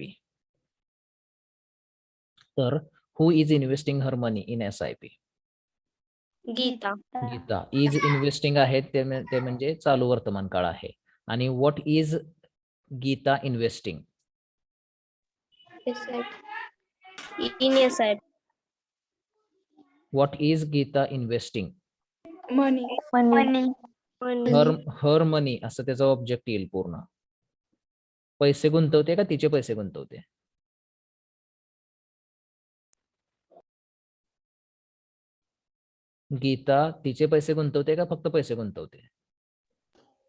तर who is investing her money in SIP? Geeta. Geeta. Is investing आहे ते म्हणजे चालू वर्तमान काळ आहे. आणि what is Geeta investing? In SIP. What is Geeta investing? Money. Money. Her money असं त्याचा ऑब्जेक्ट येईल पूर्ण. पैसे गुंतवते का तिचे पैसे गुंतवते? गीता तिचे पैसे गुंतवते का फक्त पैसे गुंतवते?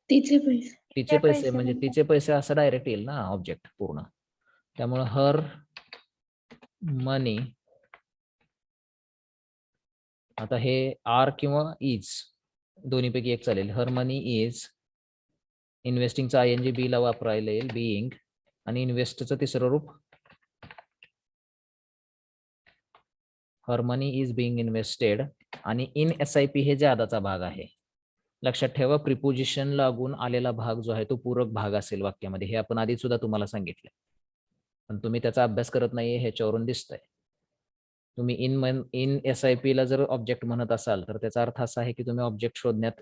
तिचे पैसे. तिचे पैसे म्हणजे तिचे पैसे असं डायरेक्ट येईल ना ऑब्जेक्ट पूर्ण. त्यामुळे हर मनी. आता हे आर किंवा इज दोन्हीपैकी एक चालेल. हर मनी इज. इन्व्हेस्टिंगचा ING बी ला वापरायला येईल. बीइंग. आणि इन्व्हेस्टचं तिसरं रूप हर मनी इज बिंग इन्व्हेस्टेड. आणि इन SIP हे ज्यादाचा भाग आहे. लक्षात ठेवा, प्रिपोजिशन लागून आलेला भाग जो आहे तो पूरक भाग असेल वाक्यामध्ये. हे आपण आधी सुद्धा तुम्हाला सांगितलं, पण तुम्ही त्याचा अभ्यास करत नाहीये ह्याच्यावरून दिसतंय. तुम्ही इन SIP ला जर ऑब्जेक्ट म्हणत असाल तर त्याचा अर्थ असा आहे की तुम्ही ऑब्जेक्ट शोधण्यात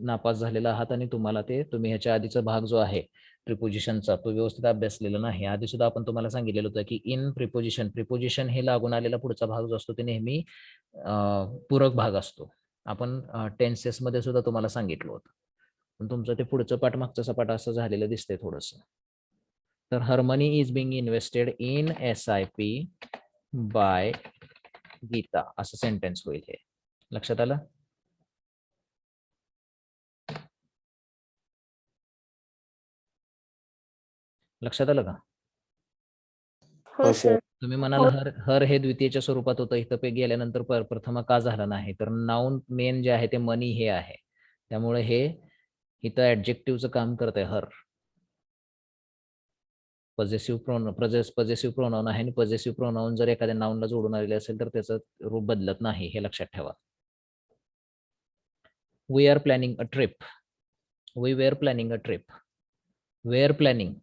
नापास झालेला आहात आणि तुम्हाला तुम्ही ह्याच्या आधीचा भाग जो आहे प्रिपोजिशनचा तो व्यवस्थित अभ्यासलेला नाही. आधी सुद्धा आपण तुम्हाला सांगितलेलं होतं की इन प्रिपोजिशन हे लागून आलेला पुढचा भाग जो असतो ते नेहमी पूरक भाग असतो. आपण टेन्सेस मध्ये सुद्धा तुम्हाला सांगितलं होतं, पण तुमचं ते पुढचं पाठ मागचं सपाट असं झालेलं दिसतंय थोडंसं. तर her money is being invested in SIP by Geeta असं सेंटेन्स होईल. हे लक्षात आलं? लक्षात आलं का? हो सर. तुम्ही म्हणाल हर हे द्वितीयच्या स्वरूपात होतं, इथं गेल्यानंतर प्रथमा का झाला नाही? तर नाउन मेन जे आहे ते मनी हे आहे, त्यामुळे हे इथं ऍडजेक्टिव्हचं काम करत आहे हर. पॉझिटिव्ह प्रोनाउन आहे आणि पॉझिटिव्ह प्रोनाउन जर एखाद्या नाउनला जोडून आलेले असेल तर त्याचं रूप बदलत नाही, हे लक्षात ठेवा. We are planning a trip. We were planning a trip. Were planning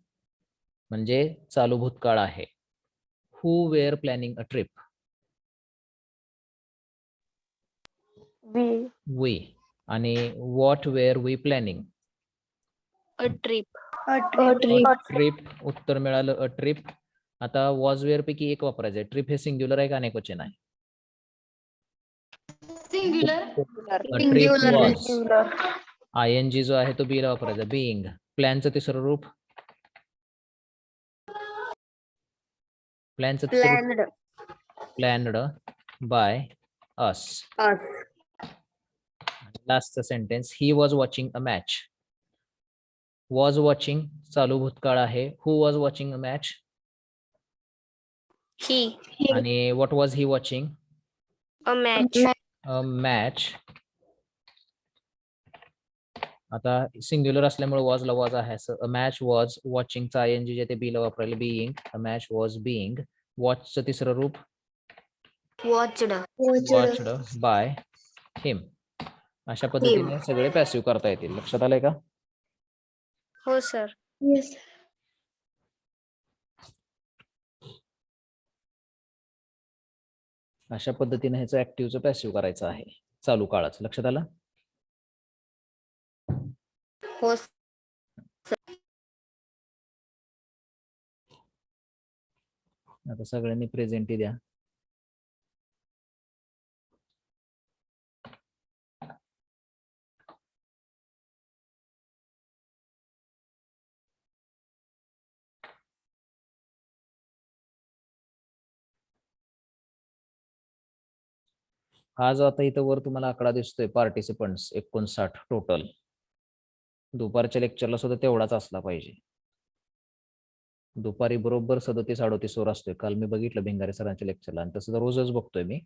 म्हणजे चालू भूतकाळ आहे. Who were planning a trip? We. आणि what were we planning? A trip. Trip. उत्तर मिळालं अ ट्रिप. आता वॉज वेअर पैकी एक वापरायचं आहे. ट्रिप हे सिंग्युलर आहे का अनेकवचन आहे? सिंग्युलर. Trip was. ING जो आहे तो बीला वापरायचा. बीइंग. प्लॅनचं तिसरं रूप? प्लॅनचं तिसरं रूप? Planned by us. लास्टचं sentence, he was watching a match. Was watching चालू भूतकाळ आहे. Who was watching a match? He. आणि what was he watching? A match. A match. आता सिंग्युलर असल्यामुळे वॉजला वॉज आहे असं. A match was. वॉचिंगचा ING जे ते बीला वापरायला being. A match was being. वॉचचं तिसरं रूप? वॉचड. Watched by him. अशा पद्धतीने सगळे पॅसिव्ह करता येतील. लक्षात आलंय का? हो सर. येस. अशा पद्धतीने ह्याचं ऍक्टिव्हचं पॅसिव्ह करायचं आहे चालू काळाचं. लक्षात आलं? हो. आता सगळ्यांनी प्रेझेंटी द्या. आज आता इथं वर तुम्हाला आकडा दिसतोय पार्टिसिपंट्स 59 टोटल. दुपारच्या लेक्चरला सुद्धा तेवढाच असला पाहिजे. दुपारी बरोबर 37-38 वर असतोय. काल मी बघितलं भिंगारे सरांच्या लेक्चरला आणि तसं रोजच बघतोय मी.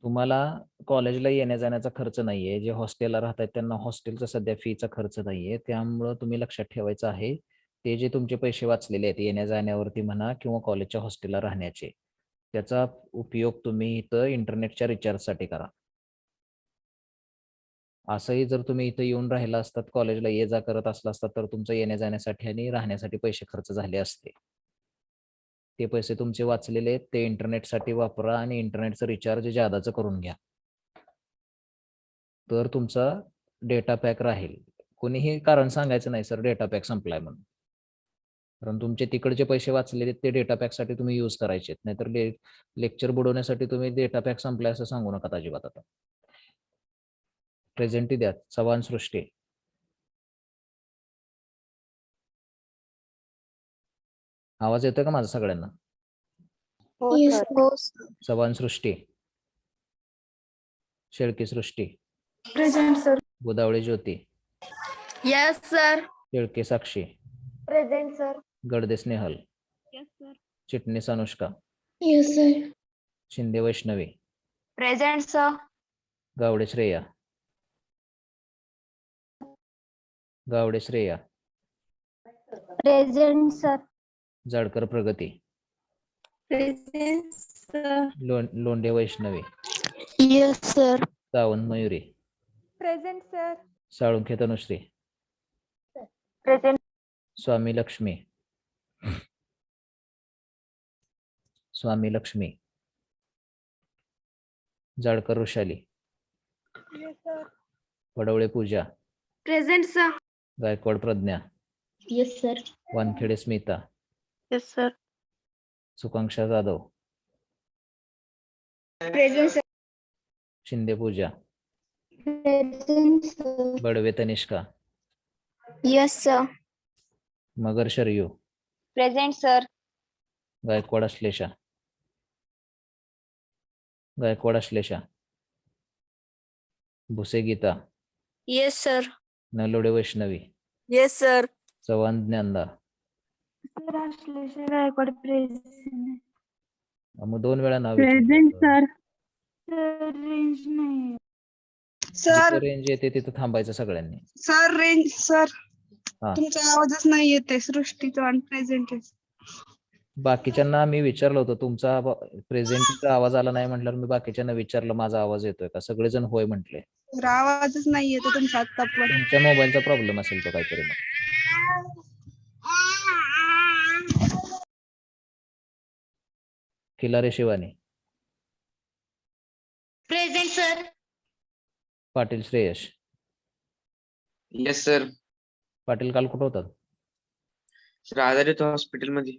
तुम्हाला कॉलेजला येण्या जाण्याचा खर्च नाहीये. जे हॉस्टेलला राहतात त्यांना हॉस्टेलचा सध्या फीचा खर्च नाहीये. त्यामुळं तुम्ही लक्षात ठेवायचं आहे, ते जे तुमचे पैसे वाचलेले आहेत येण्या जाण्यावरती म्हणा किंवा कॉलेजच्या हॉस्टेलला राहण्याचे, त्याचा उपयोग तुम्ही इथं इंटरनेटच्या रिचार्जसाठी करा. असंही जर तुम्ही इथं येऊन राहिला असतात, कॉलेजला ये जा करत असला असतात, तर तुमचं येण्या जाण्यासाठी आणि राहण्यासाठी पैसे खर्च झाले असते. ते पैसे तुमचे वाचलेले आहेत, ते इंटरनेटसाठी वापरा आणि इंटरनेटचं रिचार्ज जादाचं करून घ्या. तर तुमचा डेटा पॅक राहील. कोणीही कारण सांगायचं नाही सर डेटा पॅक संपलाय म्हणून. कारण तुमचे तिकडचे पैसे वाचलेले ते डेटा पॅकसाठी तुम्ही यूज करायचे. नाहीतर लेक्चर बुडवण्यासाठी तुम्ही डेटा पॅक संपलाय असं सांगू नका अजिबात. आता प्रेझेंटी द्या. चव्हाण सृष्टी. आवाज येतोय का माझा सगळ्यांना? Yes. Chavan Srushti. Shelke Srushti. Present sir. Godavale Jyoti. Yes sir. Shelke Sakshi. Present sir. Gadade Snehal. Yes sir. Chitnis Anushka. Yes sir. Shinde Vaishnavi. Present sir. Gawade Shreya. Gawade Shreya. Present sir. Jadkar Pragati. Present sir. Londhe Vaishnavi. Yes sir. Sawant Mayuri. Present sir. Salunkhe Tanushri. Present. Swami Lakshmi. Swami Lakshmi. Jadkar Vrushali. Yes sir. Wadwale Pooja. Present sir. Gaikwad Pradnya. Yes sir. Wankhede Smita. Yes sir. Sukanksha Jadhav. Present sir. Shinde Pooja. Present sir. Badve Tanishka. Yes sir. Magar Sharayu. Present sir. Gaikwad Ashlesha. Gaikwad Ashlesha. Bhuse Geeta. Yes sir. Nalode Vaishnavi. Yes sir. Chavan Dnyanada. Sir Gaikwad present. मग 2 वेळा नाव present विचारलं. Sir. Range नाही. Sir जिथे range येते तिथं थांबायचं सगळ्यांनी. सर रेंज सर हा. तुमचा आवाजच नाही येते सृष्टीचा आणि प्रेझेंट. बाकीच्यांना मी विचारलं होतं तुमचा प्रेझेंटचा आवाज आला नाही म्हटल्यावर मी बाकीच्यांना विचारलं माझा आवाज येतोय का, सगळेजण होय म्हटले. सर आवाजच नाही येते तुमचा आता पण. तुमच्या मोबाईलचा प्रॉब्लेम असेल तो काहीतरी मग. Khilare Shivani. Present sir. Patil Shreyash. Yes sir. Patil काल कुठं होतात? सर आजारी होतो हॉस्पिटलमध्ये.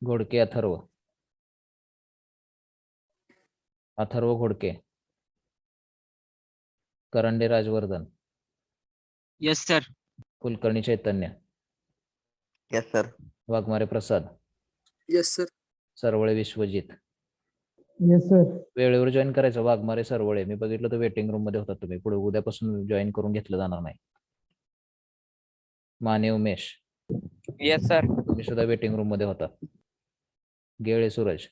Ghodke Atharva. Atharva Ghodke. Karande Rajvardhan. Yes sir. Kulkarni Chaitanya. Yes sir. Waghmare Prasad. Yes sir. Sarwale Vishwajit. Yes sir. वेळेवर जॉईन करायचं. वाघमारे सरवळे मी बघितलं तर वेटिंग रूम मध्ये होता तुम्ही. पुढे उद्यापासून जॉईन करून घेतलं जाणार नाही. माने उमेश. Yes sir. तुम्ही सुद्धा वेटिंग रूम मध्ये होता. गेळे सूरज.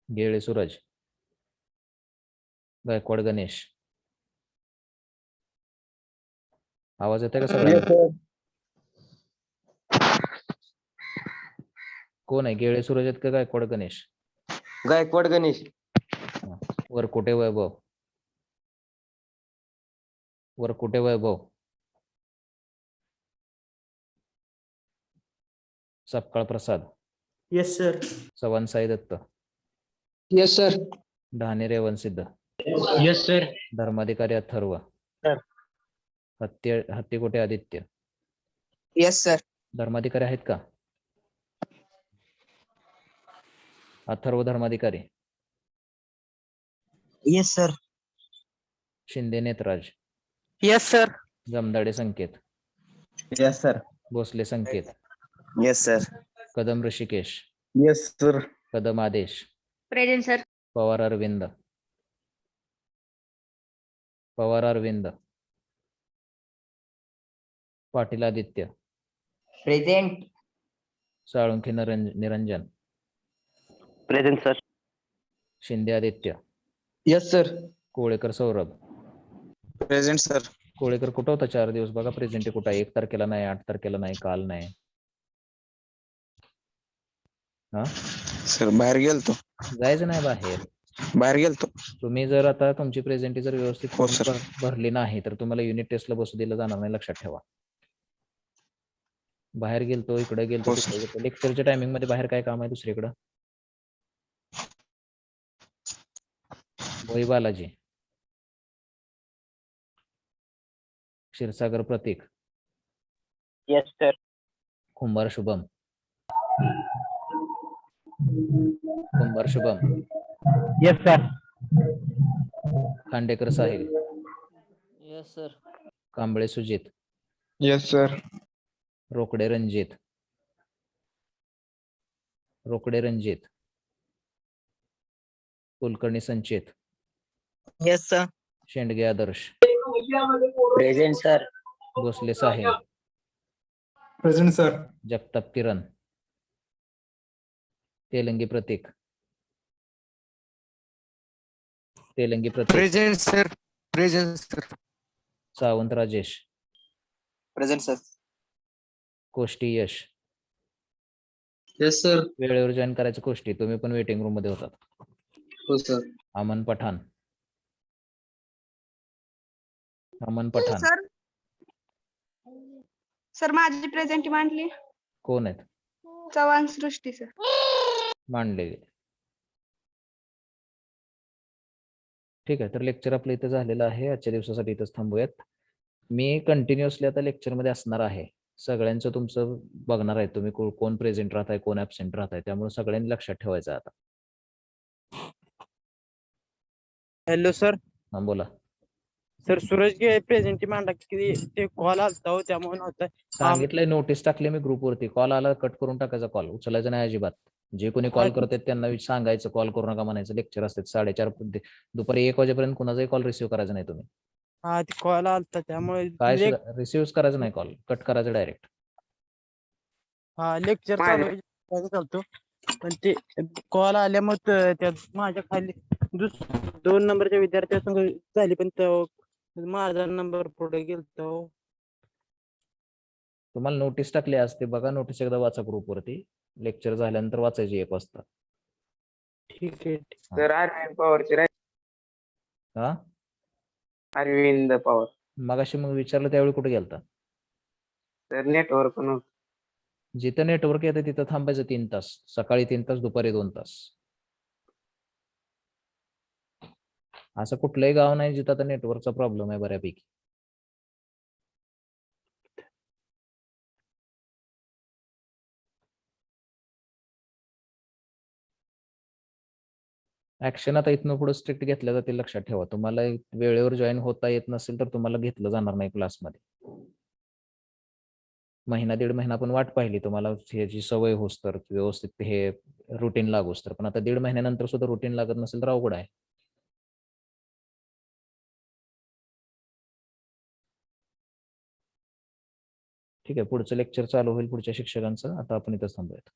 गेळे सूरज. गायकवाड गणेश. आवाज येतोय का सगळ्यांना? कोण आहे? गेळे सूरज आहेत का Gaikwad Ganesh? Gaikwad Ganesh. Varkute Vaibhav. Varkute Vaibhav. Sapkal Prasad. Yes sir. Chavan Sai Datta. Yes sir. Dhane Revan Siddha. Yes sir. Dharmadhikari Atharva. Sir. Hattikote Aditya. Yes sir. Dharmadhikari आहेत का? Atharva Dharmadhikari. Yes sir. Shinde Netraj. Yes sir. Jamdade Sanket. Yes sir. Bhosale Sanket. Yes sir. Kadam Rushikesh. Yes sir. Kadam Aadesh. Present sir. Pawar Arvind. Pawar Arvind. Patil Aditya. Present. Salunkhe Niranjan. Present sir. Shinde Aditya. Yes sir. Kolekar Saurabh. Present sir. Kolekar कुठं होता 4 दिवस? बघा प्रेझेंट कुठं आहे. 1 तारखेला नाही, 8 तारखेला नाही, काल नाही. हा, सर बाहेर गेलतो. जायचं नाही बाहेर. बाहेर गेलतो. तुम्ही जर आता तुमची प्रेझेंटी जर व्यवस्थित हो, सर. भरली नाही तर तुम्हाला युनिट टेस्टला बसू दिलं जाणार नाही, लक्षात ठेवा. बाहेर गेलतो, इकडे गेलतो, हो, सर. तिकडे गेलतो. लेक्चरच्या टायमिंग मध्ये बाहेर काय काम आहे दुसरीकडं? Bhoi Balaji. Kshirsagar Prateek. Yes sir. Kumbhar Shubham. Kumbhar Shubham. Yes sir. Khandekar Sahil. Yes sir. Kamble Sujit. Yes sir. Rokade Ranjit. Rokade Ranjit. Kulkarni Sanchit. Yes sir. Shendge Adarsh. Present sir. Bhosale Sahil. Present sir. Jagtap Kiran. Telangi Prateek. Telangi Prateek. Present sir. Present sir. Sawant Rajesh. Present sir. Koshti Yash. Yes sir. वेळेवर जॉईन करायचं कोष्टी. तुम्ही पण वेटिंग रूम मध्ये होतात. हो sir. Aman Pathan. Aman Pathan. Sir sir माझी प्रेझेंट मांडली. कोण आहेत? चव्हाण सृष्टी सर. मांडले. ठीक आहे, तर लेक्चर आपलं इथं झालेलं आहे. आजच्या दिवसासाठी इथंच थांबूयात. मी कंटिन्युअसली आता लेक्चर मध्ये असणार आहे. सगळ्यांचं तुमचं बघणार आहे. तुम्ही कोण प्रेझेंट राहताय, कोण ऍबसेंट राहताय, त्यामुळे सगळ्यांनी लक्षात ठेवायचं आता. Hello sir. हा बोला. सर सूरज गे प्रेझेंट मांडा की ते कॉल आलता हो, त्यामुळे नव्हतं. सांगितलंय, नोटीस टाकली मी ग्रुपवरती. कॉल आला कट करून टाकायचा, कॉल उचलायचा नाही अजिबात. जे कोणी कॉल करतात त्यांना सांगायचं कॉल करू नका म्हणायचं. लेक्चर असतात 4:30 दुपारी 1 वाजेपर्यंत कुणाचाही कॉल रिसिव्ह करायचा नाही तुम्ही. हा ते कॉल आलता त्यामुळे काय रिसिव्ह करायचं नाही कॉल, कट करायचं डायरेक्ट. हा लेक्चर चालू आहे, चालतो पण ते कॉल आल्यामुळे त्यात माझ्या खाली 2 नंबरच्या विद्यार्थ्यासंग झाली, पण माझा नंबर पुढे गेलतो. तुम्हाला नोटीस टाकली असते बघा, नोटीस एकदा वाचा ग्रुपवरती. लेक्चर झाल्यानंतर वाचायची 1 वाजता. ठीक आहे. सर अरविंद पवारचे हा अरविंद पवार मगाशी मग विचारलं त्यावेळी कुठे गेलता? सर नेटवर्क नव्हतं. जिथं नेटवर्क येतं तिथं थांबायचं 3 तास. सकाळी 3 तास, दुपारी 2 तास. असं कुठलंही गाव नाही जिथं आता नेटवर्कचा प्रॉब्लेम आहे बऱ्यापैकी. ऍक्शन आता इथनं पुढे स्ट्रिक्ट घेतल्या जातील, लक्षात ठेवा. तुम्हाला वेळेवर जॉईन होता येत नसेल तर तुम्हाला घेतलं जाणार नाही क्लासमध्ये. महिना 1.5 महिना आपण वाट पाहिली तुम्हाला ह्याची सवय होस तर, व्यवस्थित हे रुटीन लागूस तर. पण आता 1.5 महिन्यानंतर सुद्धा रुटीन लागत नसेल तर अवघड आहे. ठीक आहे, पुढचं लेक्चर चालू होईल पुढच्या शिक्षकांचं. आता आपण इथंच थांबूयात.